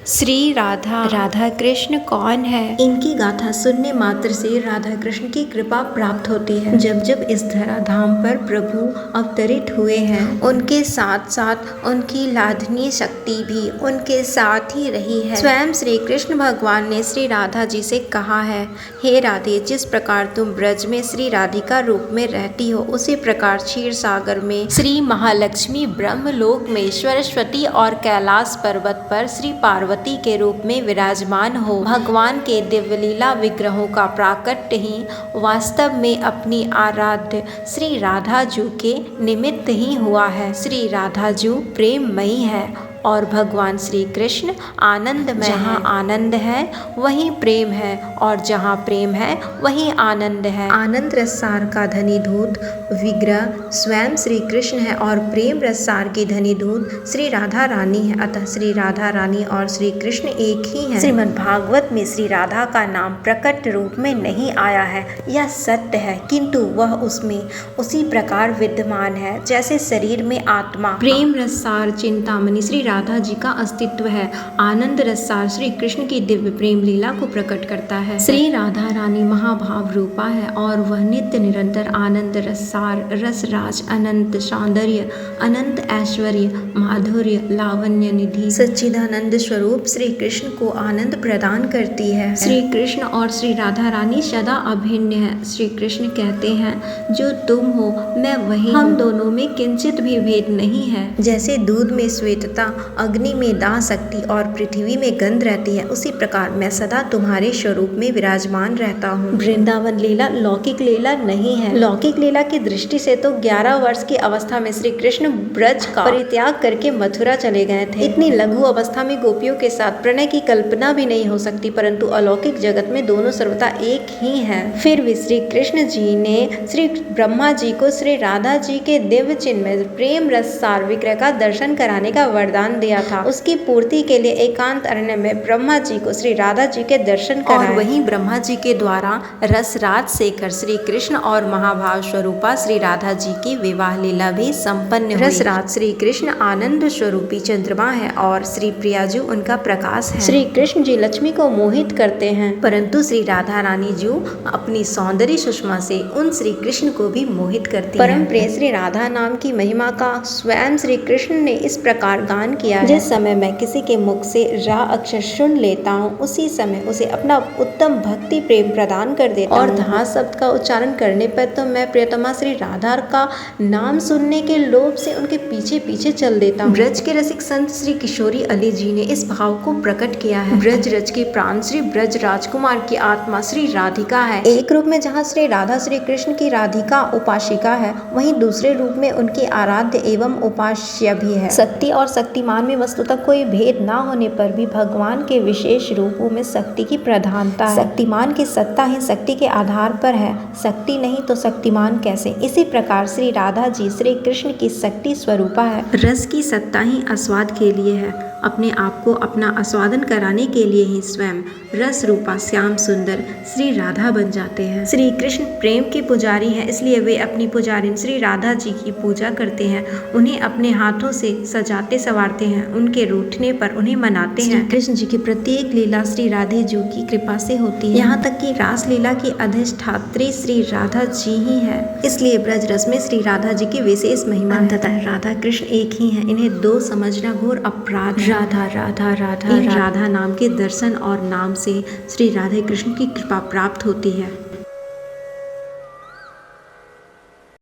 श्री राधा राधा कृष्ण कौन है? इनकी गाथा सुनने मात्र से राधा कृष्ण की कृपा प्राप्त होती है। जब जब इस धराधाम पर प्रभु अवतरित हुए हैं, उनके साथ साथ उनकी लादनीय शक्ति भी उनके साथ ही रही है। स्वयं श्री कृष्ण भगवान ने श्री राधा जी से कहा है, हे राधे, जिस प्रकार तुम ब्रज में श्री राधिका रूप में रहती हो, उसी प्रकार क्षीर सागर में श्री महालक्ष्मी, ब्रह्मलोक में सरस्वती और कैलाश पर्वत पर श्री पार्वती के रूप में विराजमान हो। भगवान के दिव्य लीला विग्रहों का प्राकट्य ही वास्तव में अपनी आराध्य श्री राधा जू के निमित्त ही हुआ है। श्री राधा जू प्रेममयी है और भगवान श्री कृष्ण आनंदमय। जहाँ आनंद है वहीं प्रेम है और जहाँ प्रेम है वहीं आनंद है। आनंद रसार का धनी धूत विग्रह स्वयं श्री कृष्ण है और प्रेम रसार की धनी धूत श्री राधा रानी है। अतः श्री राधा रानी और श्री कृष्ण एक ही हैं। श्रीमद् भागवत में श्री राधा का नाम प्रकट रूप में नहीं आया है, यह सत्य है, किंतु वह उसमें उसी प्रकार विद्यमान है जैसे शरीर में आत्मा। प्रेम रसार चिंतामणि श्री राधा जी का अस्तित्व है। आनंद रसार श्री कृष्ण की दिव्य प्रेम लीला को प्रकट करता है। श्री राधा रानी महाभाव रूपा है और वह नित्य निरंतर आनंद रसार, रसराज, अनंत सौंदर्य, अनंत ऐश्वर्य, माधुर्य, लावण्य निधि, सच्चिदानंद स्वरूप श्री कृष्ण को आनंद प्रदान करती है। श्री कृष्ण और श्री राधा रानी सदा अभिन्न है। श्री कृष्ण कहते हैं, जो तुम हो मैं वही, हम दोनों में किंचित भी भेद नहीं है। जैसे दूध में श्वेतता, अग्नि में दाह शक्ति और पृथ्वी में गंध रहती है, उसी प्रकार मैं सदा तुम्हारे स्वरूप में विराजमान रहता हूँ। वृंदावन लीला लौकिक लीला नहीं है। लौकिक लीला की दृष्टि से तो 11 वर्ष की अवस्था में श्री कृष्ण ब्रज का परित्याग करके मथुरा चले गए थे। इतनी लघु अवस्था में गोपियों के साथ प्रणय की कल्पना भी नहीं हो सकती, परंतु अलौकिक जगत में दोनों सर्वथा एक ही हैं। फिर भी श्री कृष्ण जी ने श्री ब्रह्मा जी को श्री राधा जी के दिव्य चिन्मय प्रेम रसार विग्रह का दर्शन कराने का वरदान दिया था। उसकी पूर्ति के लिए एकांत अरण्य में ब्रह्मा जी को श्री राधा जी के दर्शन कराए और वहीं ब्रह्मा जी के द्वारा रसराज सेकर श्री कृष्ण और महाभाव स्वरूपा श्री राधा जी की विवाह लीला भी संपन्न हुई। रसराज श्री कृष्ण आनंद स्वरूपी चंद्रमा है और श्री प्रियाजू उनका प्रकाश है। श्री कृष्ण जी लक्ष्मी को मोहित करते हैं, परंतु श्री राधा रानी जी अपनी सौंदर्य सुषमा से उन श्री कृष्ण को भी मोहित करती है। परम प्रिय श्री राधा नाम की महिमा का स्वयं श्री कृष्ण ने इस प्रकार गान किया है, जिस समय मैं किसी के मुख से रा अक्षर सुन लेता हूँ, उसी समय उसे अपना उत्तम भक्ति प्रेम प्रदान कर देता हूँ। और धा शब्द का उच्चारण करने पर तो मैं प्रियतमा श्री राधा का नाम सुनने के लोभ से उनके पीछे पीछे चल देता हूँ। ब्रज के रसिक संत श्री किशोरी अली जी ने इस भाव को प्रकट किया है। ब्रज रज के प्राण श्री ब्रज राजकुमार की आत्मा श्री राधिका है। एक रूप में जहाँ श्री राधा श्री कृष्ण की राधिका उपासिका है, वहीं दूसरे रूप में उनकी आराध्य एवं उपास्य भी है। शक्ति और शक्तिमान में वस्तुतः कोई भेद ना होने पर भी भगवान के विशेष रूपों में शक्ति की प्रधानता है। शक्तिमान की सत्ता ही शक्ति के आधार पर है, शक्ति नहीं तो शक्तिमान कैसे। इसी प्रकार श्री राधा जी श्री कृष्ण की शक्ति स्वरूपा है। रस की सत्ता ही आस्वाद के लिए है, अपने आप को अपना आस्वादन कराने के लिए ही स्वयं रस रूपा श्याम सुंदर श्री राधा बन जाते हैं। श्री कृष्ण प्रेम के पुजारी हैं, इसलिए वे अपनी पुजारिन श्री राधा जी की पूजा करते हैं, उन्हें अपने हाथों से सजाते संवारते हैं, उनके रूठने पर उन्हें मनाते हैं। कृष्ण जी की प्रत्येक लीला श्री राधे जी की कृपा से होती है, यहाँ तक कि रास लीला की अधिष्ठात्री श्री राधा जी ही है। इसलिए ब्रज रस में श्री राधा जी की विशेष महिमा है। राधा कृष्ण एक ही है, इन्हें दो समझना घोर अपराध। राधा राधा राधा राधा नाम के दर्शन और नाम से श्री राधे कृष्ण की कृपा प्राप्त होती है।